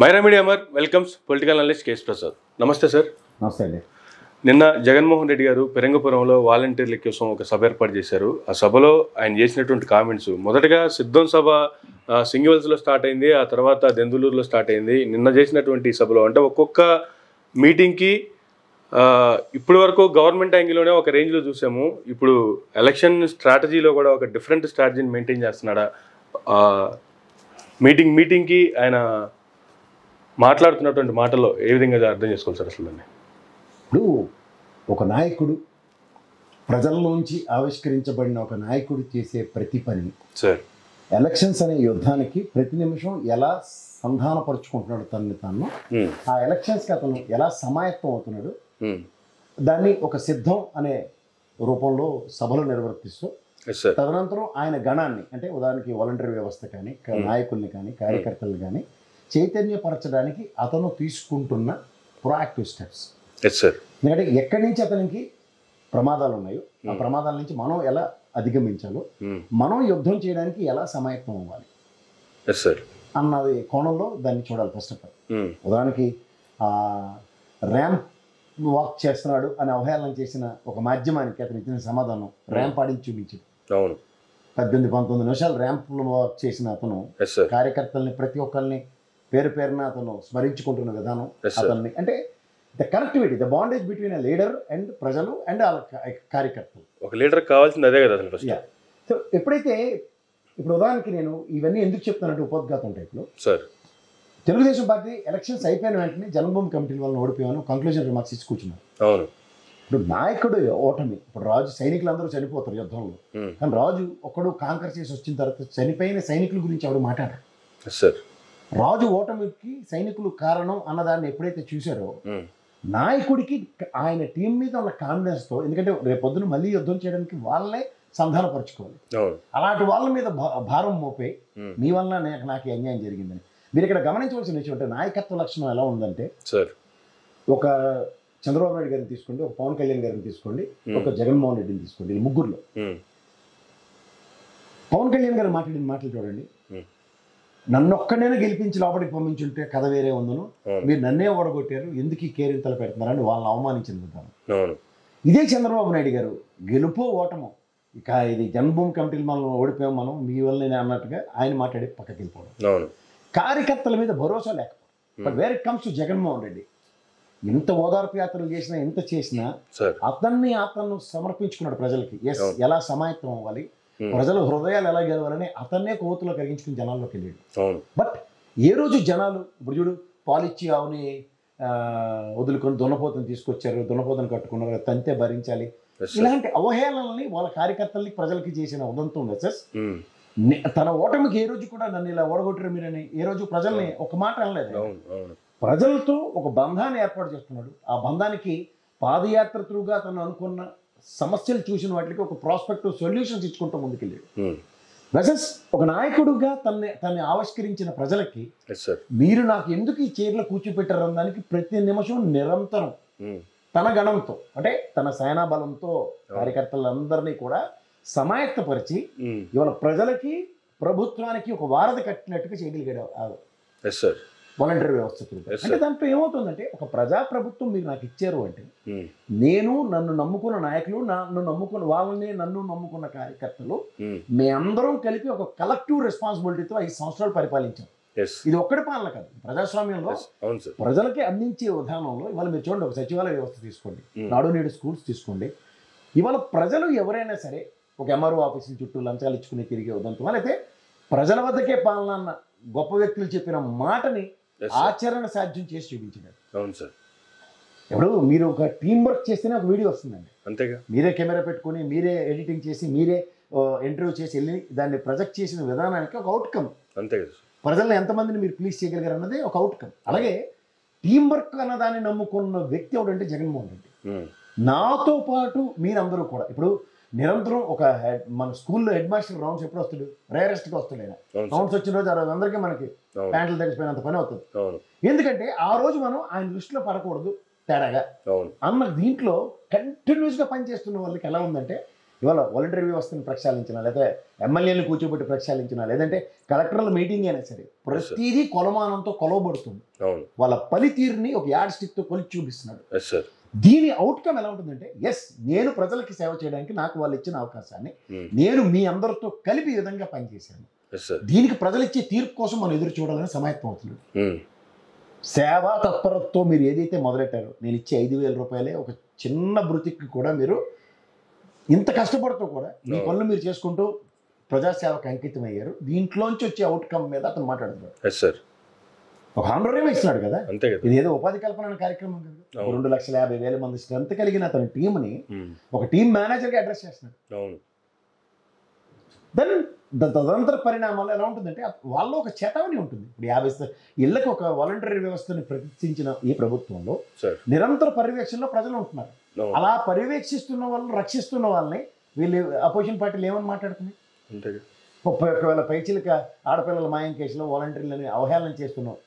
Myra media Amar welcomes political analyst K S Prasad. నమస్తే sir. నమస్తే అండి. నిన్న జగన్మోహన్ రెడ్డి గారు పెరంగపురంలో వాలంటీర్ల కోసం ఒక సభ ఏర్పాటు చేశారు. ఆ సభలో ఆయన చేసినటువంటి కామెంట్స్, మొదటగా సిద్ధం సభ సింగివల్స్లో స్టార్ట్ అయింది, ఆ తర్వాత దెందులూరులో స్టార్ట్ అయింది. నిన్న చేసినటువంటి సభలో అంటే ఒక్కొక్క మీటింగ్కి ఇప్పటి వరకు గవర్నమెంట్ యాంగిల్లోనే ఒక రేంజ్లో చూసాము. ఇప్పుడు ఎలక్షన్ స్ట్రాటజీలో కూడా ఒక డిఫరెంట్ స్ట్రాటజీని మెయింటైన్ చేస్తున్నాడా? మీటింగ్కి ఆయన మాట్లాడుతున్నటువంటి మాటల్లో ఏ విధంగా అర్థం చేసుకోవాలి సార్ అసలు దాన్ని? ఇప్పుడు ఒక నాయకుడు, ప్రజల్లోంచి ఆవిష్కరించబడిన ఒక నాయకుడు చేసే ప్రతి పని సార్, ఎలక్షన్స్ అనే యుద్ధానికి ప్రతి నిమిషం ఎలా సంధానపరుచుకుంటున్నాడు తనని తాను, ఆ ఎలక్షన్స్కి అతను ఎలా సమాయత్తం అవుతున్నాడు, దాన్ని ఒక సిద్ధం అనే రూపంలో సభలు నిర్వర్తిస్తూ తదనంతరం ఆయన గణాన్ని, అంటే ఉదాహరణకి వాలంటరీ వ్యవస్థ కానీ, నాయకుల్ని కానీ, కార్యకర్తలు కానీ చైతన్యపరచడానికి అతను తీసుకుంటున్న ప్రొయాక్టివ్ స్టెప్స్. ఎందుకంటే ఎక్కడి నుంచి అతనికి ప్రమాదాలు ఉన్నాయో ఆ ప్రమాదాల నుంచి మనం ఎలా అధిగమించాలో, మనం యుద్ధం చేయడానికి ఎలా సమాయత్తం అవ్వాలి అన్నది కోణంలో దాన్ని చూడాలి. ఫస్ట్ ఆఫ్ ఆల్ ఉదాహరణకి ర్యాంప్ వాక్ చేస్తున్నాడు అని అవహేళన చేసిన ఒక మాధ్యమానికి అతను ఇచ్చిన సమాధానం ర్యాంప్ ఆడించి చూపించింది. 18-19 నిమిషాలు ర్యాంప్లో వాక్ చేసిన అతను కార్యకర్తల్ని ప్రతి ఒక్కరిని పేరు పేరున అతను స్మరించుకుంటున్న విధానం అతన్ని, అంటే the connectivity, the bondage between a leader and ప్రజలు అండ్ వాళ్ళ కార్యకర్తలు. ఒక లీడర్ కావాల్సింది అదే కదా అసలు. సో ఎప్పుడైతే ఇప్పుడు ఉదాహరణకి నేను ఇవన్నీ ఎందుకు చెప్తానంటే ఉపోద్ఘాతం టైప్లో సార్, తెలుగుదేశం పార్టీ ఎలక్షన్స్ అయిపోయిన వెంటనే జన్మభూమి కమిటీ వల్ల ఓడిపోయాను కంక్లూజన్ రిమార్క్స్ ఇచ్చి కూర్చున్నారు. అవును. ఇప్పుడు నాయకుడు ఓటమి, ఇప్పుడు రాజు సైనికులందరూ చనిపోతారు యుద్ధంలో, కానీ రాజు ఒక్కడు కాంకర్ చేసి వచ్చిన తర్వాత చనిపోయిన సైనికుల గురించి ఎవడు మాట్లాడారు సార్. రాజు ఓటమికి సైనికులు కారణం అన్నదాన్ని ఎప్పుడైతే చూశారో, నాయకుడికి ఆయన టీం మీద ఉన్న కాన్ఫిడెన్స్తో, ఎందుకంటే రేపొద్దున మళ్ళీ యుద్ధం చేయడానికి వాళ్ళనే సంధానపరచుకోవాలి, అలాంటి వాళ్ళ మీద భారం మోపే నీ వల్ల నాకు అన్యాయం జరిగిందని. మీరు ఇక్కడ గమనించవలసిన విషయం అంటే నాయకత్వ లక్షణం ఎలా ఉందంటే సార్, ఒక చంద్రబాబు నాయుడు గారిని తీసుకోండి, ఒక పవన్ కళ్యాణ్ గారిని తీసుకోండి, ఒక జగన్మోహన్ రెడ్డిని తీసుకోండి, ఈ ముగ్గురులో పవన్ కళ్యాణ్ గారు మాట్లాడిన మాటలు చూడండి. నన్ను ఒక్కడైనా గెలిపించి లోపలికి పంపించుంటే కథ వేరే ఉందను, మీరు నన్నే ఓడగొట్టారు, ఎందుకు ఈ కేరింతలు పెడుతున్నారని వాళ్ళని అవమానించిన విధానం. ఇదే చంద్రబాబు నాయుడు గారు గెలుపో ఓటమో, ఇక ఇది జన్మభూమి కమిటీలు మనం ఓడిపోయాం మనం మీ వల్లనే అన్నట్టుగా ఆయన మాట్లాడి పక్కకి వెళ్ళిపోవడం, కార్యకర్తల మీద భరోసా లేకపోవడం. But where it comes to Jaganmohan Reddy, ఎంత ఓదార్పు యాత్రలు చేసినా ఎంత చేసినా అతను సమర్పించుకున్నాడు ప్రజలకి. ఎస్, ఎలా సమాయత్తం అవ్వాలి, ప్రజల హృదయాలు ఎలా గెలవాలని అతన్నే కోతులో కరిగించుకుని జనాల్లోకి వెళ్ళాడు. బట్ ఏ రోజు జనాలు ఇప్పుడు చూడు, పాలిచ్చి ఆవుని వదులుకొని దున్నపోతను తీసుకొచ్చారు, దున్నపోతను కట్టుకున్నారు, తంతే భరించాలి, ఇలాంటి అవహేళనల్ని వాళ్ళ కార్యకర్తల్ని ప్రజలకి చేసిన ఉదంతం మెసేజ్. తన ఓటమికి ఏ రోజు కూడా నన్ను ఇలా ఓడగొట్టారు మీరని ఏ రోజు ప్రజల్ని ఒక మాట అనలేదు. ప్రజలతో ఒక బంధాన్ని ఏర్పాటు చేస్తున్నాడు. ఆ బంధానికి పాదయాత్ర త్రూగా తను అనుకున్న సమస్యలు చూసిన వాటికి ఒక ప్రాస్పెక్టివ్ సొల్యూషన్స్ ఇచ్చుకుంటూ ముందుకెళ్ళాడు. మెసేజ్ ఒక నాయకుడుగా తన్ని ఆవిష్కరించిన ప్రజలకి, మీరు నాకు ఎందుకు ఈ చైర్లో కూర్చోపెట్టారు అన్నదానికి ప్రతి నిమిషం నిరంతరం తన గణంతో, అంటే తన సేనా బలంతో కార్యకర్తలందరినీ కూడా సమాయత్తపరిచి ఇవాళ ప్రజలకి ప్రభుత్వానికి ఒక వారధి కట్టినట్టుగా చేయగలిగాడు వాలంటరీ వ్యవస్థ. అంటే దాంట్లో ఏమవుతుందంటే, ఒక ప్రజాప్రభుత్వం మీరు నాకు ఇచ్చారు అంటే, నేను నన్ను నమ్ముకున్న నాయకులు, నన్ను నమ్ముకున్న వాళ్ళని, నన్ను నమ్ముకున్న కార్యకర్తలు, మీ అందరం కలిపి ఒక కలెక్టివ్ రెస్పాన్సిబిలిటీతో 5 సంవత్సరాలు పరిపాలించాం. ఇది ఒక్కడి పాలన కాదు, ప్రజాస్వామ్యంలో ప్రజలకి అందించే విధానంలో ఇవాళ మీరు చూడండి, ఒక సచివాలయ వ్యవస్థ తీసుకోండి, నాడు నేడు స్కూల్స్ తీసుకోండి, ఇవాళ ప్రజలు ఎవరైనా సరే ఒక ఎంఆర్ఓ ఆఫీసుల చుట్టూ లంచాలు ఇచ్చుకుని తిరిగే ఉదంతం, అయితే ప్రజల వద్దకే పాలన అన్న గొప్ప వ్యక్తులు చెప్పిన మాటని ఆచరణ సాధ్యం చేసి చూపించారు. అవును సార్. ఇప్పుడు మీరు ఒక టీం వర్క్ చేస్తేనే ఒక వీడియో వస్తుందండి, అంతేగా. మీరే కెమెరా పెట్టుకుని, మీరే ఎడిటింగ్ చేసి, మీరే ఇంటర్వ్యూ చేసి వెళ్ళి దాన్ని ప్రొజెక్ట్ చేసిన విధానానికి ఒక అవుట్కమ్. అంతే కదా. ప్రజలను ఎంతమందిని మీరు ప్లీజ్ చేయగలిగారు అన్నది ఒక అవుట్కమ్. అలాగే టీం వర్క్ అన్న దాన్ని నమ్ముకున్న వ్యక్తి ఎవడంటే జగన్మోహన్ రెడ్డి. నాతో పాటు మీరందరూ కూడా ఇప్పుడు నిరంతరం ఒక మన స్కూల్లో హెడ్ మాస్టర్ రౌండ్స్ ఎప్పుడు వస్తాడు, రేరెస్ట్గా వస్తాడు. ఆయన రౌండ్స్ వచ్చిన రోజు ఆ రోజు అందరికీ మనకి ప్యాంట్లు తగ్గిపోయినంత పని అవుతుంది. ఎందుకంటే ఆ రోజు మనం ఆయన దృష్టిలో పడకూడదు తేడాగా అన్న దీంట్లో కంటిన్యూస్గా పనిచేస్తున్న వాళ్ళకి ఎలా ఉందంటే, ఇవాళ వాలంటరీ వ్యవస్థను ప్రక్షాళించినా, లేదా ఎమ్మెల్యేలను కూర్చోబెట్టి ప్రక్షాళించినా, లేదంటే కలెక్టర్ల మీటింగ్ అయినా సరే ప్రతిదీ కొలమానంతో కొలవబడుతుంది. వాళ్ళ పనితీరుని ఒక యాడ్ స్టిక్తో కొలిచి చూపిస్తున్నాడు. దీని అవుట్కమ్ ఎలా ఉంటుందంటే, ఎస్ నేను ప్రజలకి సేవ చేయడానికి నాకు వాళ్ళు ఇచ్చిన అవకాశాన్ని నేను మీ అందరితో కలిపి ఈ విధంగా పనిచేశాను. దీనికి ప్రజలు ఇచ్చే తీర్పు కోసం మనం ఎదురు చూడాలని సమాయత్తం అవుతున్నాడు. సేవా తత్పరతతో మీరు ఏదైతే మొదలెట్టారో, నేను ఇచ్చే 5,000 రూపాయలే ఒక చిన్న బృతికి కూడా మీరు ఇంత కష్టపడుతూ కూడా మీ పనులు మీరు చేసుకుంటూ ప్రజాసేవకు అంకితం అయ్యారు. దీంట్లోంచి వచ్చే అవుట్కమ్ మీద అతను మాట్లాడుతున్నాడు. ఒక హానరేయం ఇస్తున్నాడు కదా, ఇది ఏదో ఉపాధి కల్పన కార్యక్రమం కదా. 2,50,000 మంది స్ట్రెంత్ కలిగిన అతని టీంని ఒక టీం మేనేజర్గా అడ్రస్ చేస్తున్నాడు. దెన్ తదనంతర పరిణామాలు ఎలా ఉంటుందంటే, వాళ్ళు ఒక చేతవని ఉంటుంది. ఇప్పుడు 50 ఇళ్లకు ఒక వాలంటరీ వ్యవస్థని ప్రతిష్ఠించిన ఈ ప్రభుత్వంలో నిరంతర పర్యవేక్షణలో ప్రజలు ఉంటున్నారు. అలా పర్యవేక్షిస్తున్న వాళ్ళని, రక్షిస్తున్న వాళ్ళని వీళ్ళు అపోజిషన్ పార్టీలు ఏమని మాట్లాడుతున్నాయి? ఒకవేళ పైచిలక ఆడపిల్లల మాయం కేసులో వాలంటీర్లని అవహేళన చేస్తున్నాం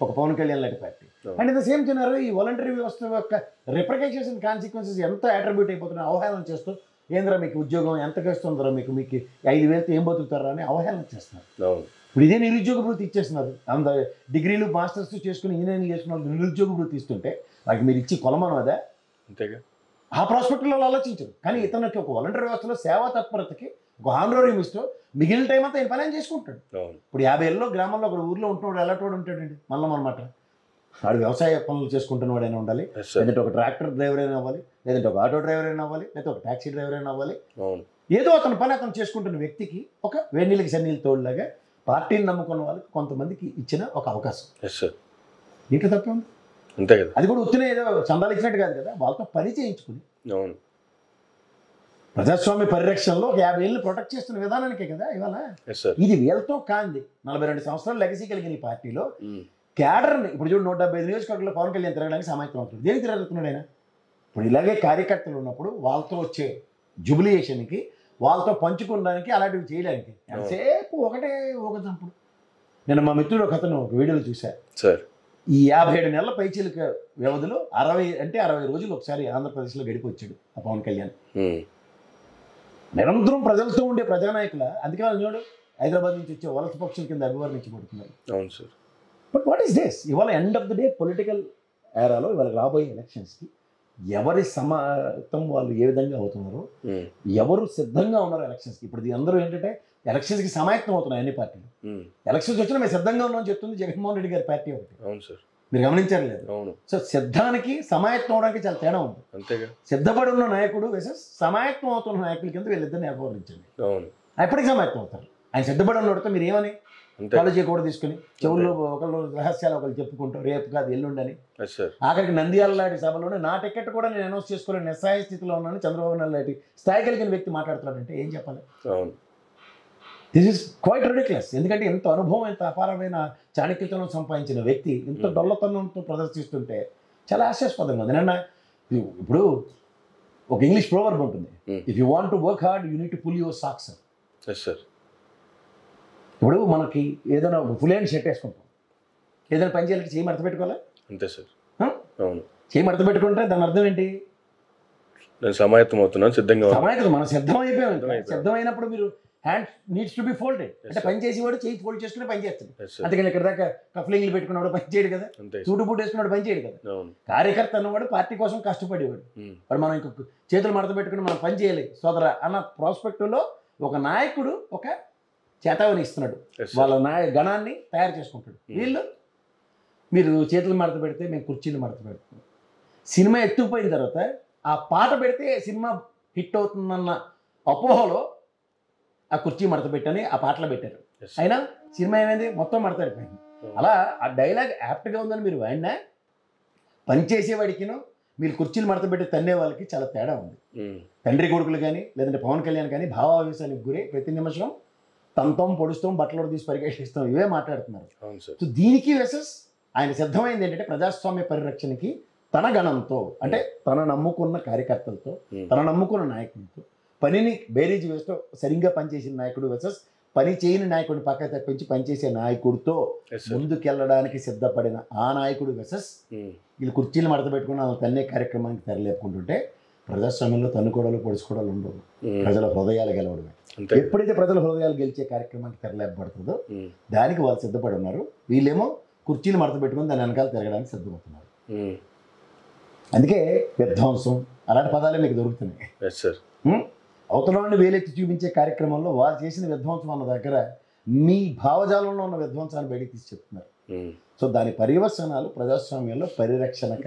ఒక పవన్ కళ్యాణ్ లాంటి party. And in the same జనరు ఈ వాలంటరీ వ్యవస్థ యొక్క రిప్రికేషన్స్ అండ్ కాన్సిక్వెన్సెస్ ఎంత అట్రిబ్యూట్ అయిపోతున్నాయి అవహేళన చేస్తూ, ఏంద్రా మీకు ఉద్యోగం ఎంతకి వస్తుందో, మీకు 5,000తో ఏం బతుకుతారా అని అవహేళన చేస్తున్నారు. ఇప్పుడు ఇదే నిరుద్యోగ వృత్తి ఇచ్చేస్తున్నారు. అంత డిగ్రీలు మాస్టర్స్ చేసుకుని ఇంజనీరింగ్ చేసుకున్న వాళ్ళు నిరుద్యోగ వృత్తి ఇస్తుంటే వాటికి మీరు ఇచ్చి కొలమానం అదా? అంతేగా. ఆ ప్రాస్పెక్ట్లో ఆలోచించరు. కానీ ఇతనికి ఒక వాలంటరీ వ్యవస్థలో సేవా తత్పరతకి ఒక హానరేయం ఇస్తూ మిగిలిన టైం అంతా ఆయన పని ఏం చేసుకుంటాడు. ఇప్పుడు 50 ఏళ్ళలో గ్రామంలో ఒక ఊర్లో ఉంటున్నాడు, ఎలాంటి ఉంటాడండి మళ్ళీ అనమాట. వాడు వ్యవసాయ పనులు చేసుకుంటున్న వాడైనా ఉండాలి, లేదంటే ఒక ట్రాక్టర్ డ్రైవర్ అయినా అవ్వాలి, లేదంటే ఒక ఆటో డ్రైవర్ అయినా అవ్వాలి, లేకపోతే ఒక ట్యాక్సీ డ్రైవర్ అయినా అవ్వాలి. ఏదో అతని పని అతను చేసుకుంటున్న వ్యక్తికి ఒక వేడినీళ్ళకి సన్నీళ్ళు తోడులాగా పార్టీని నమ్ముకున్న వాళ్ళకి కొంతమందికి ఇచ్చిన ఒక అవకాశం. నీటి తప్ప ఉంది అంతే కదా. అది కూడా ఉత్తిన ఏదో చందాలు ఇచ్చినట్టు కాదు కదా, వాళ్ళతో పని చేయించుకుని ప్రజాస్వామ్య పరిరక్షణలో ఒక 50 ఏళ్ళు ప్రొటెక్ట్ చేస్తున్న విధానానికే కదా ఇవాళ. ఇది వీళ్ళతో కాంది 42 సంవత్సరాలు లెగసీ కలిగిన ఈ పార్టీలో క్యాడర్ని ఇప్పుడు చూడు 175 నియోజకవర్గంలో పవన్ కళ్యాణ్ తిరగడానికి సమాయత్తం అవుతుంది. దేనికి తిరుగుతున్నాడు ఆయన? ఇప్పుడు ఇలాగే కార్యకర్తలు ఉన్నప్పుడు వాళ్ళతో వచ్చే జుబిలియేషన్కి, వాళ్ళతో పంచుకోవడానికి, అలాంటివి చేయడానికి ఎంతసేపు ఒకటే ఒక చంపుడు. నేను మా మిత్రుడు ఒక అతను ఒక వీడియోలో చూశాను సార్. ఈ 57 నెలల పైచీలక వ్యవధిలో 60 రోజులు ఒకసారి ఆంధ్రప్రదేశ్లో గడిపి వచ్చాడు ఆ పవన్ కళ్యాణ్. నిరంతరం ప్రజలతో ఉండే ప్రజానాయకుల, అందుకే వాళ్ళు చూడు హైదరాబాద్ నుంచి వచ్చే వలస పక్షుల కింద అభివర్ణించబడుతున్నారు. అవును sir. But what is this? ఇవాళ end of the day political ఏరాలో ఇవాళ రాబోయే ఎలక్షన్స్కి ఎవరి సమాతం వాళ్ళు ఏ విధంగా అవుతున్నారో, ఎవరు సిద్ధంగా ఉన్నారో ఎలక్షన్స్కి. ఇప్పుడు అందరూ ఏంటంటే ఎలక్షన్స్కి సమాయత్తం అవుతున్నాయి అన్ని పార్టీలు. ఎలక్షన్స్ వచ్చినా మేము సిద్ధంగా ఉన్నామని చెప్తుంది జగన్మోహన్ రెడ్డి గారి పార్టీ ఒకటి. అవును సార్, మీరు గమనించారు లేదు? అవును. సో సిద్ధానికి సమాయత్తం అవడానికి చాలా తేడా ఉంది. అంతేగా. సిద్ధపడి ఉన్న నాయకుడు వేసెస్ సమాయత్తం అవుతున్న నాయకుల కింద వీళ్ళిద్దరిని అభివర్ణించండి. అవును. ఎప్పటికీ సమాయత్తం అవుతారు. ఆయన సిద్ధపడి ఉన్నోడితో మీరు ఏమని కాలేజీ కూడా తీసుకుని చెవుల్లో ఒకళ్ళు రహస్యాలు ఒకళ్ళు చెప్పుకుంటారు, రేపు కాదు ఎల్లుండని. ఆఖరికి నంద్యాల లాంటి సభలోనే నా టికెట్ కూడా నేను అనౌన్స్ చేసుకోలేని నిస్సహాయ స్థితిలో ఉన్నాను చంద్రబాబు నాయుడు లాంటి స్థాయి కలిగిన వ్యక్తి మాట్లాడుతున్నాడంటే ఏం చెప్పాలి? అవును. This is quite ridiculous. ఎందుకంటే ఇంత అనుభవం, ఇంత అపారమైన చాణక్యతనం సంపాదించిన వ్యక్తి ఇంత డొల్లతనంతో ప్రదర్శిస్తుంటే చాలా ఆశ్చర్యపదంగా ఉంది. నిన్న ఇప్పుడు ఒక ఇంగ్లీష్ ప్రోవర్బ్ ఉంటుంది, if you want to work hard you need to pull your socks. Sir ఇప్పుడు మనకి ఏదైనా ఫుల్ హ్యాండ్ షర్ట్ వేసుకుంటాం, ఏదైనా పని చేయాలంటే చేయి మడత పెట్టుకోవాలి. అంతే సార్. అవును. చేయి మడత పెట్టుకుంటే దాని అర్థం ఏంటి? నేను సమాయత్తం అవుతున్నాను, సిద్ధంగా సమాయత్తం. మనం సిద్ధం అయిపోయాం. సిద్ధమైనప్పుడు మీరు hand needs to be folded. అంటే పని చేసేవాడు చేయి ఫోల్డ్ చేసుకుని పని చేస్తాడు. అందుకని ఇక్కడ దాకా కఫ్లింగ్లు పెట్టుకున్నాడు పని చేయడు కదా, సూటు బూట్ వేసుకున్నాడు పని చేయడు కదా. కార్యకర్త అన్నవాడు పార్టీ కోసం కష్టపడేవాడు. వాడు మనం ఇంకొక చేతులు మడత పెట్టుకుని మనం పని చేయాలి సోదరా అన్న ప్రాస్పెక్టులో ఒక నాయకుడు ఒక చేతావని ఇస్తున్నాడు, వాళ్ళ గణాన్ని తయారు చేసుకుంటాడు. వీళ్ళు మీరు చేతులు మడత పెడితే మేము కుర్చీలు మడత పెడతాం. సినిమా ఎత్తుకుపోయిన తర్వాత ఆ పాట పెడితే సినిమా హిట్ అవుతుందన్న అపోహలో ఆ కుర్చీ మడత పెట్టని ఆ పాటలు పెట్టారు. అయినా సినిమా ఏమైంది? మొత్తం మడత పెట్టిపోయింది. అలా ఆ డైలాగ్ యాప్ట్గా ఉందని మీరు వాడినా పనిచేసేవాడికినో మీరు కుర్చీలు మడత పెట్టి తన్నే వాళ్ళకి చాలా తేడా ఉంది. తండ్రి కొడుకులు కానీ లేదంటే పవన్ కళ్యాణ్ కానీ భావావేశానికి గురే ప్రతి నిమిషం తంతం పొడుస్తాం, బట్టలు తీసి పరిగెట్టిస్తాం, ఇవే మాట్లాడుతున్నారు. సో దీనికి వెసెస్ ఆయన సిద్ధమైంది ఏంటంటే ప్రజాస్వామ్య పరిరక్షణకి తన గణంతో, అంటే తన నమ్ముకున్న కార్యకర్తలతో, తన నమ్ముకున్న నాయకులతో పనిని బేరీజ్ వేస్తూ సరిగ్గా పనిచేసిన నాయకుడు వెసెస్ పని చేయని నాయకుడిని పక్క తప్పించి పనిచేసే నాయకుడితో ముందుకెళ్ళడానికి సిద్ధపడిన ఆ నాయకుడు వెసెస్ వీళ్ళు కుర్చీలు మడత పెట్టుకుని వాళ్ళు తన్నే కార్యక్రమానికి తెరలేపుకుంటుంటే ప్రజాస్వామ్యంలో తన్నుకోవడాలు పొడుచుకోవడాలు ఉండవు. ప్రజల హృదయాలు గెలవడమే. ఎప్పుడైతే ప్రజల హృదయాలు గెలిచే కార్యక్రమానికి తెరలేపబడుతుందో దానికి వాళ్ళు సిద్ధపడి ఉన్నారు. వీళ్ళేమో కుర్చీలు మడత పెట్టుకుని దాని వెనకాల తిరగడానికి సిద్ధపడుతున్నారు. అందుకే విధ్వంసం అలాంటి పదాలే మీకు దొరుకుతున్నాయి. అవతలని వేలెత్తి చూపించే కార్యక్రమంలో వారు చేసిన విధ్వంసం అన్న దగ్గర మీ భావజాలంలో ఉన్న విధ్వంసాన్ని బయటికి తీసి చెప్తున్నారు. సో దాని పర్యవసనాలు ప్రజాస్వామ్యంలో పరిరక్షణక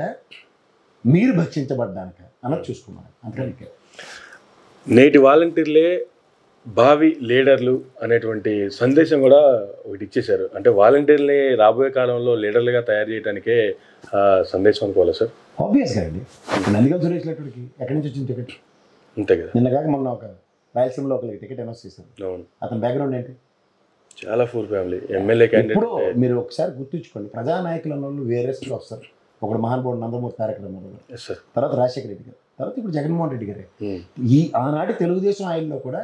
మీరు భక్షించబడ్డానిక అన్నది చూసుకున్నాను. అందుకని నేటి వాలంటీర్లే భావి లీడర్లు అనేటువంటి సందేశం కూడా ఒకటి ఇచ్చేశారు. అంటే వాలంటీర్ని రాబోయే కాలంలో లీడర్లుగా తయారు చేయడానికే సందేశం అనుకోవాలి సార్. ఆబ్వియస్గా అండి. నందిగం సురేష్ రెడ్డికి ఎక్కడి నుంచి వచ్చింది టికెట్? అంతే కదా. నిన్న కాక మొన్న ఒక రాయలసీమలో ఒకరికి టికెట్ అనౌన్స్ చేశారు. అవును. అతని బ్యాక్గ్రౌండ్ ఏంటి? చాలా పూర్ ఫ్యామిలీ, ఎమ్మెల్యే క్యాండిడేట్. ఇప్పుడు మీరు ఒకసారి గుర్తుంచుకోండి, ప్రజానాయకులు అన్న వాళ్ళు వేరేస్లో వస్తారు. ఒకడు మహానుభావుడు నందమూరి తారక రామారావు గారు, తర్వాత రాజశేఖర రెడ్డి గారు, తర్వాత ఇప్పుడు జగన్మోహన్ రెడ్డి గారు. ఈ ఆనాటి తెలుగుదేశం ఆయనలో కూడా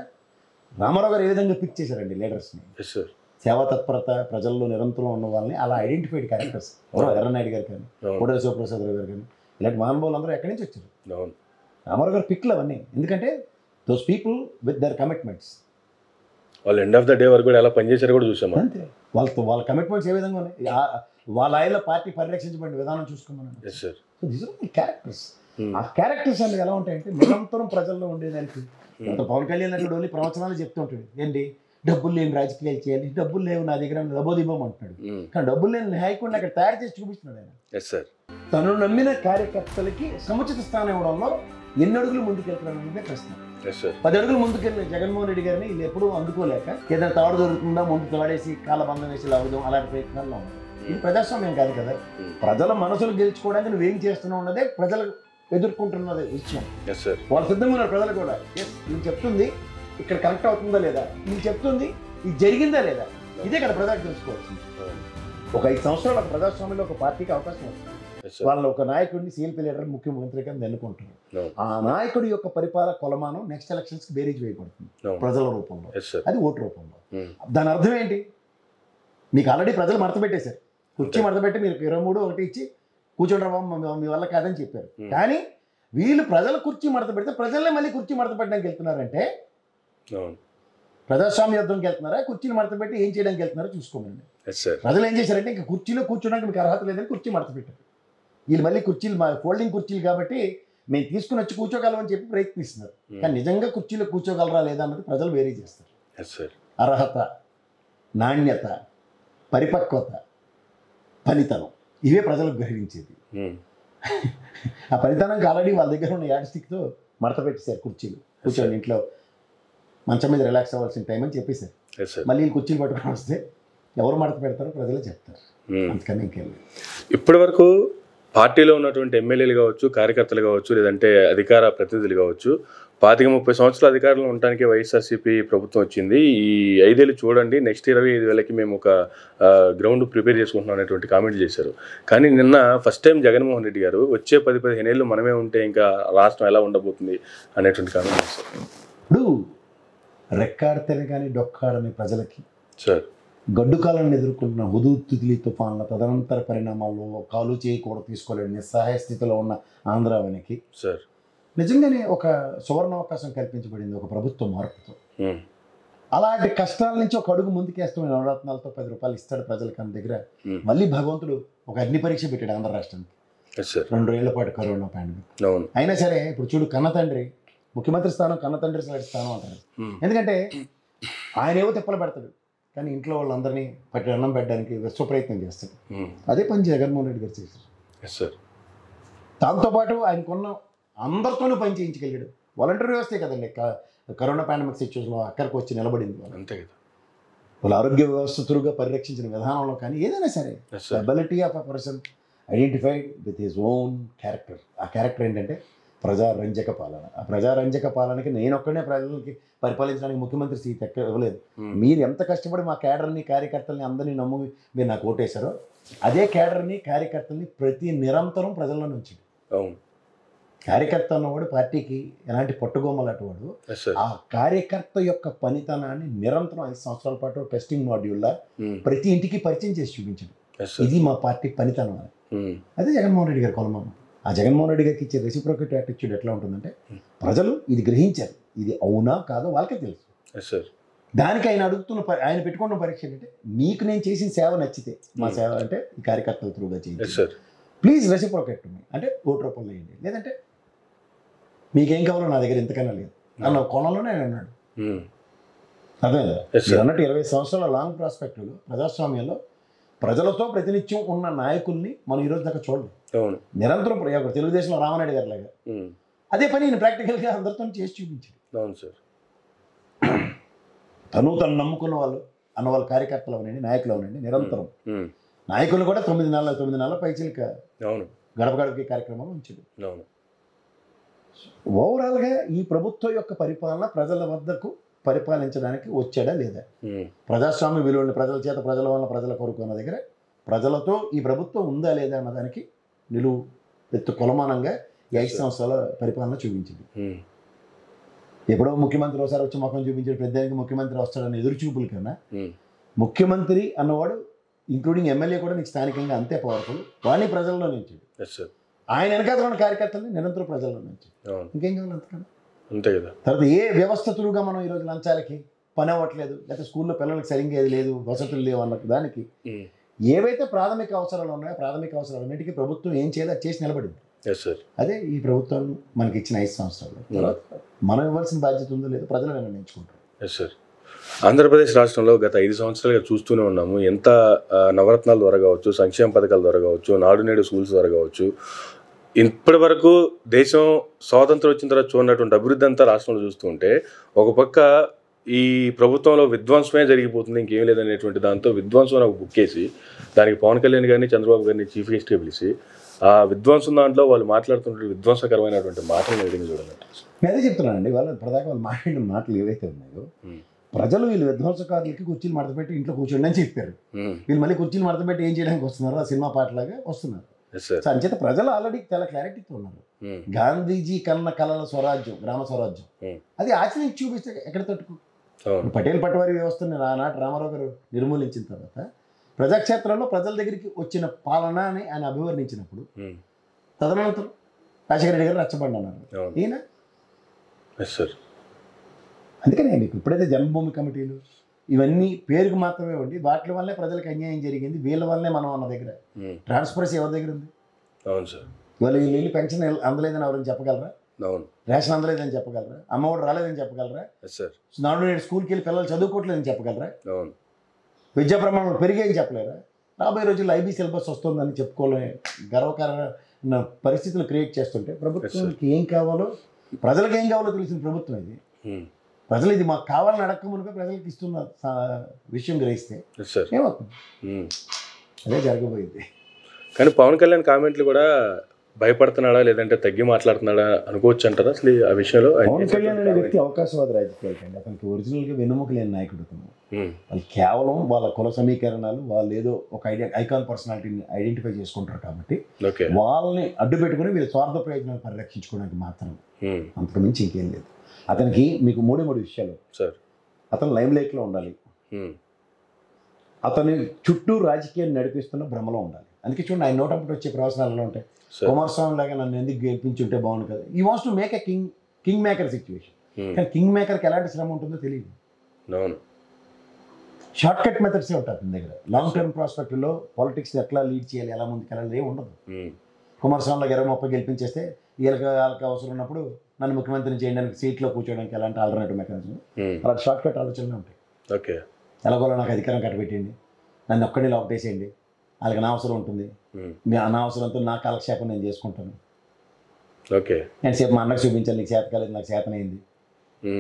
రామారావు గారు ఏ విధంగా పిక్ చేశారండి లీడర్స్ని? సేవా తత్పరత, ప్రజల్లో నిరంతరం ఉన్న వాళ్ళని అలా ఐడెంటిఫైడ్ క్యారెక్టర్స్. ఎర్రనాయుడు గారు కానీ, కోడెల శివప్రసాద్ రావు గారు కానీ, ఇలాంటి మహానుభావులు అందరూ ఎక్కడి నుంచి వచ్చారు? రామారావు గారు పిక్లు అవన్నీ. ఎందుకంటే those people with their commitments, వాళ్ళు ఎండ్ ఆఫ్ ద డే వరకు కూడా ఎలా పనిచేశారు కూడా చూసాము. అంతే. వాళ్ళ కమిట్మెంట్స్ ఏ విధంగా ఉన్నాయి, వాళ్ళ ఆయనలో పార్టీ పరిరక్షించబడిన విధానం చూసుకోమని. So these are the characters. ఆ క్యారెక్టర్స్ అనేది ఎలా ఉంటాయంటే నిరంతరం ప్రజల్లో ఉండేదానికి. పవన్ కళ్యాణ్ అంటే ఓన్లీ ప్రవచనాలు చెప్తూ ఉంటాడు. ఏంటి డబ్బులు లేని రాజకీయాలు చేయాలి, డబ్బులు లేవు నా దగ్గర లబోదిబం అంటున్నాడు. కానీ డబ్బులు లేని నాయకుడిని అక్కడ తయారు చేసి చూపిస్తున్నాడు ఆయన. తను నమ్మిన కార్యకర్తలకి సముచిత స్థానం ఇవ్వడంలో ఎన్ని అడుగులు ముందుకెళ్తున్నాడనే ప్రశ్న. 10 అడుగులు ముందుకెళ్ళిన జగన్మోహన్ రెడ్డి గారిని వీళ్ళు ఎప్పుడూ అందుకోలేక ఏదైనా తాడు దొరుకుతుందా ముందు తాడేసి కాలబంధం వేసి లాగుదాం అలాంటి ప్రయత్నాల్లో ఉన్నాయి. ఇది ప్రజాస్వామ్యం కాదు కదా. ప్రజల మనసులు గెలుచుకోవడానికి నువ్వేం చేస్తున్నావు అన్నదే ప్రజలు ఎదుర్కొంటున్నది విషయం. వాళ్ళు సిద్ధంగా ఉన్నారు. ప్రజలు కూడా నేను చెప్తుంది ఇక్కడ కరెక్ట్ అవుతుందా లేదా, నేను చెప్తుంది ఇది జరిగిందా లేదా, ఇదే కదా ప్రజలకు తెలుసుకోవాల్సింది. ఒక 5 సంవత్సరాలు ఒక ప్రజాస్వామ్యంలో ఒక పార్టీకి అవకాశం వస్తుంది. వాళ్ళు ఒక నాయకుడిని సీఎల్పీ లీడర్ ముఖ్యమంత్రిగా ఎన్నుకుంటున్నారు. ఆ నాయకుడి యొక్క పరిపాలన కొలమానం నెక్స్ట్ ఎలక్షన్స్ కి బేరీజ్ వేయబడుతుంది ప్రజల రూపంలో, అది ఓటు రూపంలో. దాని అర్థం ఏంటి? మీకు ఆల్రెడీ ప్రజలు మడత పెట్టేశారు. కుర్చీ మడత పెట్టి మీరు 23 ఇచ్చి కూర్చోండి బాబు మీ వల్ల కాదని చెప్పారు. కానీ వీళ్ళు ప్రజలు కుర్చీ మడత పెడితే ప్రజలే మళ్ళీ కుర్చీ మడత పెట్టడానికి వెళ్తున్నారంటే ప్రజాస్వామ్య యుద్ధంకి వెళ్తున్నారా, కుర్చీని మడత పెట్టి ఏం చేయడానికి వెళ్తున్నారో చూసుకోమండి. ప్రజలు ఏం చేశారంటే ఇంకా కుర్చీలో కూర్చోడానికి మీకు అర్హత లేదని కుర్చీ మడత పెట్టారు. వీళ్ళు మళ్ళీ కుర్చీలు ఫోల్డింగ్ కుర్చీలు కాబట్టి మేము తీసుకుని వచ్చి కూర్చోగలమని చెప్పి ప్రయత్నిస్తున్నారు. కానీ నిజంగా కుర్చీలో కూర్చోగలరా లేదా అన్నది ప్రజలు వేరే చేస్తారు. అర్హత, నాణ్యత, పరిపక్వత, పనితనం ఇవే ప్రజలకు గ్రహించేది. ఆ పనితనానికి ఆల్రెడీ వాళ్ళ దగ్గర ఉన్న యాడ్ స్టిక్తో మడత పెట్టేశారు కుర్చీలు. కూర్చోండి ఇంట్లో మంచం మీద రిలాక్స్ అవ్వాల్సిన టైం అని చెప్పేశారు. మళ్ళీ కుర్చీలు పట్టుకొని వస్తే ఎవరు మడత పెడతారో ప్రజలే చెప్తారు. అందుకని ఇంకేం ఇప్పటి వరకు పార్టీలో ఉన్నటువంటి ఎమ్మెల్యేలు కావచ్చు, కార్యకర్తలు కావచ్చు, లేదంటే అధికార ప్రతినిధులు కావచ్చు, 25-30 సంవత్సరాల అధికారంలో ఉండటానికి వైఎస్ఆర్సీపీ ప్రభుత్వం వచ్చింది. ఈ 5 ఏళ్ళు చూడండి, నెక్స్ట్ 25 ఏళ్ళకి మేము ఒక గ్రౌండ్ ప్రిపేర్ చేసుకుంటున్నాం అనేటువంటి కామెంట్ చేశారు. కానీ నిన్న ఫస్ట్ టైం జగన్మోహన్ రెడ్డి గారు వచ్చే 10-15 ఏళ్ళు మనమే ఉంటే ఇంకా రాష్ట్రం ఎలా ఉండబోతుంది అనేటువంటి కామెంట్ చేశారు. ఇప్పుడు రెక్కాడితేనే కానీ డొక్కాడని ప్రజలకి సార్ గడ్డు కాలాన్ని ఎదుర్కొంటున్న హుదూతులి తుఫాన్ల తదనంతర పరిణామాల్లో కాలు చేయకూడదు తీసుకోలేని నిస్సహాయ స్థితిలో ఉన్న ఆంధ్రావనికి సార్ నిజంగానే ఒక సువర్ణావకాశం కల్పించబడింది ఒక ప్రభుత్వ మార్పుతో. అలాంటి కష్టాల నుంచి ఒక అడుగు ముందుకేస్తామని నవరత్నాలతో 10 రూపాయలు ఇస్తాడు ప్రజలకు అన్న దగ్గర మళ్ళీ భగవంతుడు ఒక అగ్ని పరీక్ష పెట్టాడు ఆంధ్ర రాష్ట్రానికి. 2 ఏళ్ల పాటు కరోనా పాండమిక్ అయినా సరే ఇప్పుడు చూడు కన్న తండ్రి ముఖ్యమంత్రి స్థానం కన్న తండ్రి స్థానం అంటారు. ఎందుకంటే ఆయన ఏవో తిప్పలు పెడతాడు కానీ ఇంట్లో వాళ్ళందరినీ పట్టి అన్నం పెట్టడానికి విశ్వ ప్రయత్నం చేస్తాడు. అదే పని జగన్మోహన్ రెడ్డి గారు చేశారు. దాంతోపాటు ఆయనకున్న అందరితోనూ పని చేయించగలిగాడు. వాలంటీర్ వ్యవస్థే కదండి కరోనా పాండమిక్ సిచ్యువేషన్లో అక్కడికి వచ్చి నిలబడింది. అంతే కదా. వాళ్ళ ఆరోగ్య వ్యవస్థ తురుగా పరిరక్షించిన విధానంలో కానీ ఏదైనా సరే ability of a person identified with his own character. ఆ క్యారెక్టర్ ఏంటంటే ప్రజారంజక పాలన. ఆ ప్రజారంజక పాలనకి నేను ఒక్కడే ప్రజలకి పరిపాలించడానికి ముఖ్యమంత్రి సీట్ ఇవ్వలేదు. మీరు ఎంత కష్టపడి మా క్యాడర్ని కార్యకర్తల్ని అందరినీ నమ్ము మీరు నాకు ఓటేశారో అదే క్యాడర్ని కార్యకర్తల్ని ప్రతి నిరంతరం ప్రజల్లో నుంచి. కార్యకర్త అన్నవాడు పార్టీకి ఎలాంటి పట్టుగోమలాంటి వాడు. ఆ కార్యకర్త యొక్క పనితనాన్ని నిరంతరం 5 సంవత్సరాల పాటు టెస్టింగ్ మాడ్యూల్లా ప్రతి ఇంటికి పరిచయం చేసి చూపించాడు. ఇది మా పార్టీ పనితనం. అదే జగన్మోహన్ రెడ్డి గారి కొలమానం. ఆ జగన్మోహన్ రెడ్డి గారికి ఇచ్చే రెసిప్రోకేట్ యాటిట్యూడ్ ఎట్లా ఉంటుందంటే ప్రజలు ఇది గ్రహించారు, ఇది అవునా కాదో వాళ్ళకే తెలుసు. సార్ దానికి ఆయన అడుగుతున్న ఆయన పెట్టుకున్న పరీక్ష ఏంటంటే మీకు నేను చేసిన సేవ నచ్చితే, మా సేవ అంటే ఈ కార్యకర్తల త్రూగా చేయండి, ప్లీజ్ రెసిప్రోకేట్ మీ అంటే ఓటు రూపంలో వేయండి, లేదంటే మీకేం కావాలో నా దగ్గర ఇంతకన్నా లేదు అన్న కోణంలోనే ఆయన అన్నాడు. అర్థమైందా? మీరు అన్నట్టు 20 సంవత్సరాల లాంగ్ ప్రాస్పెక్టివ్లో ప్రజాస్వామ్యంలో ప్రజలతో ప్రతినిత్యం ఉన్న నాయకుల్ని మనం ఈరోజు దాకా చూడలేదు. నిరంతరం తెలుగుదేశంలో రామనాయుడు గారి లాగా అదే పని నేను ప్రాక్టికల్గా అందరితో చేసి చూపించాడు. అవును సార్. తను నమ్ముకున్న వాళ్ళు అన్న వాళ్ళ కార్యకర్తలు అవనండి, నాయకులు అవనండి, నిరంతరం నాయకులు కూడా 9 నెలల పైచిలక గడప గడపకి కార్యక్రమాలు ఉంచాడు. ఓవరాల్గా ఈ ప్రభుత్వం యొక్క పరిపాలన ప్రజల వద్దకు పరిపాలించడానికి వచ్చాడా లేదా, ప్రజాస్వామ్య విలువల్ని ప్రజల చేత, ప్రజల వల్ల, ప్రజల కొరకు అన్న దగ్గర ప్రజలతో ఈ ప్రభుత్వం ఉందా లేదా అన్నదానికి నిలువు ఎత్తు కొలమానంగా ఈ 5 సంవత్సరాల పరిపాలన చూపించింది. ఎప్పుడో ముఖ్యమంత్రి ఒకసారి వచ్చి ముఖం చూపించాడు, పెద్దానికి ముఖ్యమంత్రి వస్తాడని ఎదురు చూపుల కన్నా ముఖ్యమంత్రి అన్నవాడు ఇంక్లూడింగ్ ఎమ్మెల్యే కూడా నీకు స్థానికంగా అంతే పవర్ఫుల్, వాడిని ప్రజల్లో నుంచాడు. ఆయన వెనకాల కార్యకర్తల్ని నిరంతరం ప్రజల్లో నుంచి ఇంకేం కావాలి అంతకన్నా అంతే కదా. తర్వాత ఏ వ్యవస్థ త్రూగా మనం ఈరోజు లంచాలకి పని అవ్వట్లేదు, లేకపోతే స్కూల్లో పిల్లలకి సరిగ్గా ఏది లేదు, వసతులు లేవు అన్న దానికి ఏవైతే ప్రాథమిక అవసరాలు ఉన్నాయో ప్రాథమిక అవసరాలన్నిటికీ ప్రభుత్వం ఏం చేయాలో అది చేసి నిలబడింది. అదే ఈ ప్రభుత్వం మనకి ఇచ్చిన 5 సంవత్సరాలు. మనం ఇవ్వాల్సిన బాధ్యత ఉందో లేదో ప్రజలు నిర్ణయించుకుంటారు. సార్, ఆంధ్రప్రదేశ్ రాష్ట్రంలో గత 5 సంవత్సరాలుగా చూస్తూనే ఉన్నాము. ఎంత నవరత్నాల ద్వారా కావచ్చు, సంక్షేమ పథకాల ద్వారా కావచ్చు, నాడు నేడు స్కూల్స్ ద్వారా కావచ్చు, ఇప్పటి వరకు దేశం స్వాతంత్రం వచ్చిన తర్వాత చూడనటువంటి అభివృద్ధి అంతా రాష్ట్రంలో చూస్తూ ఉంటే ఒక పక్క ఈ ప్రభుత్వంలో విధ్వంసమే జరిగిపోతుంది, ఇంకేం లేదనేటువంటి దాంతో విధ్వంసం ఒక బుక్ వేసి దానికి పవన్ కళ్యాణ్ గారిని, చంద్రబాబు గారిని చీఫ్ గెస్ట్గా పిలిచి ఆ విధ్వంసం దాంట్లో వాళ్ళు మాట్లాడుతున్న విధ్వంసకరమైనటువంటి మాటలను ఎదిగి చూడాలంటే నేను అదే చెప్తున్నానండి. వాళ్ళు ఇప్పటిదాకా వాళ్ళు మాట్లాడిన మాటలు ఏవైతే ఉన్నాయో ప్రజలు వీళ్ళు విధ్వంసకారులకి కుర్చీలు మడతపెట్టి ఇంట్లో కూర్చోండి అని చెప్పారు. వీళ్ళు మళ్ళీ కుర్చీలు మడతపెట్టి ఏం చేయడానికి వస్తున్నారు, ఆ సినిమా పాటలాగా వస్తున్నారు. అంచేత ప్రజలు ఆల్రెడీ చాలా క్లారిటీతో ఉన్నారు. గాంధీజీ కన్న కళల స్వరాజ్యం, గ్రామ స్వరాజ్యం, అది ఆచరించి చూపిస్తే ఎక్కడ తట్టుకు. పటేల్ పట్టువారి వ్యవస్థని ఆనాటి రామారావు గారు నిర్మూలించిన తర్వాత ప్రజాక్షేత్రంలో ప్రజల దగ్గరికి వచ్చిన పాలన అని ఆయన అభివర్ణించినప్పుడు తదనంతరం రాజశేఖర రెడ్డి గారు రచ్చబండి అన్నారు ఈయన. అందుకనే మీకు ఇప్పుడైతే జన్మభూమి కమిటీలు ఇవన్నీ పేరుకు మాత్రమే ఉండి వాటి వల్లే ప్రజలకు అన్యాయం జరిగింది, వీళ్ళ వల్లే మనం అన్న దగ్గర ట్రాన్స్పరెన్సీ ఎవరి దగ్గర ఉంది? ఇవాళ వీళ్ళు వెళ్ళి పెన్షన్ అందలేదని ఎవరైనా చెప్పగలరా? రేషన్ అందలేదని చెప్పగలరా? అమ్మఒడి రాలేదని చెప్పగలరా? నాడు నేడు స్కూల్కి వెళ్ళి పిల్లలు చదువుకోవట్లేదని చెప్పగలరా? విద్యా ప్రమాణాలు పెరిగాయని చెప్పలేరా? రాబోయే రోజుల్లో ఐబీ సిలబస్ వస్తుందని చెప్పుకోలే గర్వకారమైన పరిస్థితులు క్రియేట్ చేస్తుంటే ప్రభుత్వానికి ఏం కావాలో, ప్రజలకు ఏం కావాలో తెలిసిన ప్రభుత్వం ఇది. ప్రజలు ఇది మాకు కావాలని అడగకమునిపై ప్రజలకు ఇస్తున్న విషయం గ్రహిస్తే ఏమవుతుంది? అదే జరగబోయింది. కానీ పవన్ కళ్యాణ్ కామెంట్లు కూడా భయపడుతున్నాడా లేదంటే తగ్గి మాట్లాడుతున్నాడా అనుకోవచ్చు అంటారా అసలు ఆ విషయంలో? పవన్ కళ్యాణ్ అనే వ్యక్తి అవకాశవాద రాజకీయాలు కండి, అతనికి ఒరిజినల్గా వెన్నుముక లేని నాయకుడు. వాళ్ళు కేవలం వాళ్ళ కుల సమీకరణాలు, వాళ్ళు ఏదో ఒక ఐకాన్ పర్సనాలిటీని ఐడెంటిఫై చేసుకుంటారు కాబట్టి వాళ్ళని అడ్డు పెట్టుకుని వీళ్ళ స్వార్థ ప్రయోజనాలు పరిరక్షించుకోవడానికి మాత్రం, అంతకు మించి ఇంకేం లేదు. అతనికి మీకు 3 విషయాలు సార్. అతను లైమ్ లైట్లో ఉండాలి, అతని చుట్టూ రాజకీయాన్ని నడిపిస్తున్న భ్రమలో ఉండాలి. అందుకే చూడండి ఆయన నోటప్పుడు వచ్చే ప్రవచనాలలో ఉంటాయి, కుమారస్వామి లాగా నన్ను ఎందుకు గెలిపించుంటే బాగుంది కదా. ఈ wants to make a king maker situation. కానీ కింగ్ మేకర్కి ఎలాంటి శ్రమ ఉంటుందో తెలియదు. షార్ట్ కట్ మెథడ్సే ఉంటాయి అతని దగ్గర. లాంగ్ టర్మ్ ప్రాస్పెక్ట్లో పాలిటిక్స్ ఎట్లా లీడ్ చేయాలి, ఎలా ముందుకు వెళ్ళాలి ఏమి ఉండదు. కుమారస్వామి లాగా 20-30 గెలిపించేస్తే వాళ్ళకి అవసరం ఉన్నప్పుడు నన్ను ముఖ్యమంత్రిని చేయడానికి, సీట్లో కూర్చోడానికి ఎలాంటి ఆల్టర్నేటివ్ మెకానిజం, అలాంటి షార్ట్ కట్ ఆలోచనలు ఉంటాయి. ఎలాగోలా నాకు అధికారం కట్టబెట్టండి, నన్ను ఒక్కడిని లోపటేసేయండి, వాళ్ళకి అనవసరం ఉంటుంది, మీ అనవసరంతో నా కాలక్షేపం నేను చేసుకుంటాను, నేను సేపు మా అన్నకు చూపించాలి, నీకు చేత కాలేదు, నాకు చేతనైంది,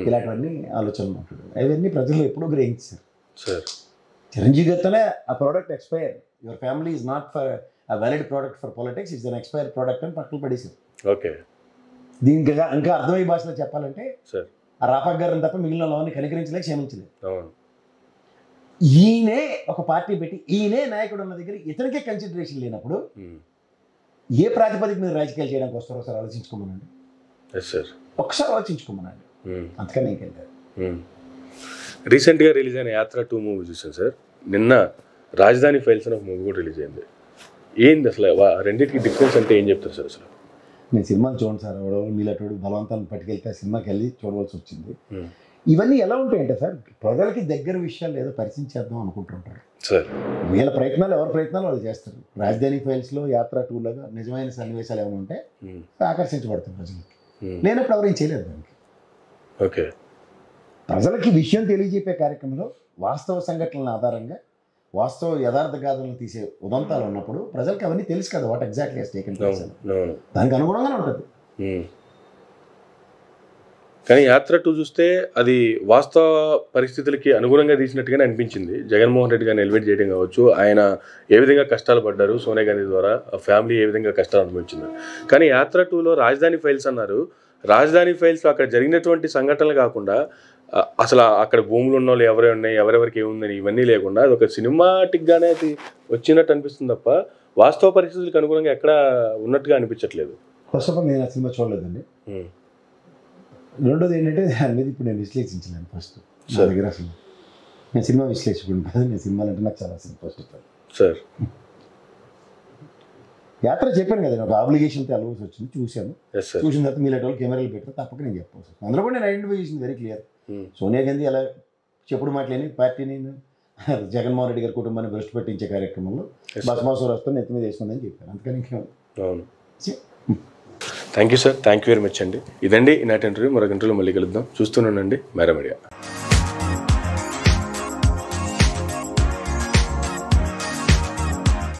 ఇలాంటివన్నీ ఆలోచనలు ఉంటాడు. అవన్నీ ప్రజలు ఎప్పుడూ గ్రహించారు. చిరంజీవి గారితోనే ఆ product expire, your family is not for a valid product for politics, it's an expired product అని పక్కన పడేసారు. దీనికి ఇంకా అర్థమయ్యే భాషలో చెప్పాలంటే ఆ రాపాక్ గారిని తప్ప మిగిలిన వాళ్ళని కనికరించలేక క్షమించలేదు. ఈయనే ఒక పార్టీ పెట్టి ఈయనే నాయకుడు ఉన్న దగ్గర ఇతనికే కన్సిడరేషన్ లేనప్పుడు ఏ ప్రాతిపదిక మీద రాజకీయాలు చేయడానికి వస్తారో ఒకసారి ఆలోచించుకోమనండి. ఒకసారి ఆలోచించుకోమనండి. అంతకన్నా ఇంకెళ్తారు. రీసెంట్గా రిలీజ్ అయిన యాత్ర 2 మూవీ చూసాను సార్. నిన్న రాజధాని ఫైల్స్ అని ఒక మూవీ కూడా రిలీజ్ అయింది. ఏంది అసలు రెండింటికి డిఫరెన్స్ అంటే ఏం చెప్తారు సార్? అసలు నేను సినిమాలు చూడండి సార్, ఎవడో మీలాటోడు బలవంతాన్ని పట్టుకెళ్తే ఆ సినిమాకి వెళ్ళి చూడవలసి వచ్చింది. ఇవన్నీ ఎలా ఉంటాయంటే సార్, ప్రజలకి దగ్గర విషయాలు ఏదో పరిచయం చేద్దాం అనుకుంటుంటారు సార్. వీళ్ళ ప్రయత్నాలు, ఎవరి ప్రయత్నాలు వాళ్ళు చేస్తారు. రాజధాని ఫైల్స్లో యాత్ర టూర్లుగా నిజమైన సన్నివేశాలు ఏమైనా ఉంటే ఆకర్షించబడుతుంది ప్రజలకి. లేనప్పుడు ఎవరేం చేయలేదు దానికి. ఓకే, ప్రజలకి విషయం తెలియజెప్పే కార్యక్రమంలో వాస్తవ సంఘటనల ఆధారంగా వాస్తవ యథార్థ గాథలను తీసే ఉదంతాలు ఉన్నప్పుడు ప్రజలకు అవన్నీ తెలుసు కదా, what exactly has taken place. దానికి అనుగుణంగానే ఉంటుంది. కానీ యాత్ర 2 చూస్తే అది వాస్తవ పరిస్థితులకి అనుగుణంగా తీసినట్టుగానే అనిపించింది. జగన్మోహన్ రెడ్డి గారిని ఎలివేట్ చేయడం కావచ్చు, ఆయన ఏ విధంగా కష్టాలు పడ్డారు సోనియా గాంధీ ద్వారా, ఫ్యామిలీ ఏ విధంగా కష్టాలు అనుభవించింది. కానీ యాత్ర 2లో రాజధాని ఫైల్స్ అన్నారు. రాజధాని ఫైల్స్ అక్కడ జరిగినటువంటి సంఘటనలు కాకుండా అసలు అక్కడ భూములు ఉన్న వాళ్ళు ఎవరే ఉన్నాయి, ఎవరెవరికి ఏముందని ఇవన్నీ లేకుండా అది ఒక సినిమాటిక్గానే అది వచ్చినట్టు అనిపిస్తుంది తప్ప వాస్తవ పరిస్థితులకు అనుగుణంగా ఎక్కడ ఉన్నట్టుగా అనిపించట్లేదు. ఫస్ట్ ఆఫ్ ఆల్ నేను ఆ సినిమా చూడలేదండి. రెండోది ఏంటంటే దాని మీద ఇప్పుడు నేను విశ్లేషించలేను. ఫస్ట్ నా దగ్గర అసలు నేను సినిమా విశ్లేషకుడు కాదు. నేను సినిమాలు అంటే నాకు చాలా ఫస్ట్ ఆఫ్ ఆల్ సార్. యాత్ర చెప్పాను కదా, ఒక ఆబ్లిగేషన్తో వెళ్ళవలసి వచ్చింది. చూశాను. చూసిన తర్వాత మీలాంటి వాళ్ళు కెమెరాలు పెట్టారు, తప్పక నేను చెప్పాల్సి వస్తుంది. అందులో కూడా నేను ఐడెంటిఫై చేసింది వెరీ క్లియర్. సోనియా గాంధీ అలా చెప్పుడు మాటలేని పార్టీని జగన్మోహన్ రెడ్డి గారి కుటుంబాన్ని భ్రష్టు పట్టించే కార్యక్రమంలో బస్మాసు వస్తాను నెత్తి మీద వేసుకుందని చెప్పాను. అందుకని ఇంకేం. అవును, thank you sir, thank you very much అండి. ఇదండి ఈనాటి ఇంటర్వ్యూ. మరొక ఇంటర్వ్యూలో మళ్ళీ కలుద్దాం. చూస్తూనే ఉండండి మేరా మీడియా.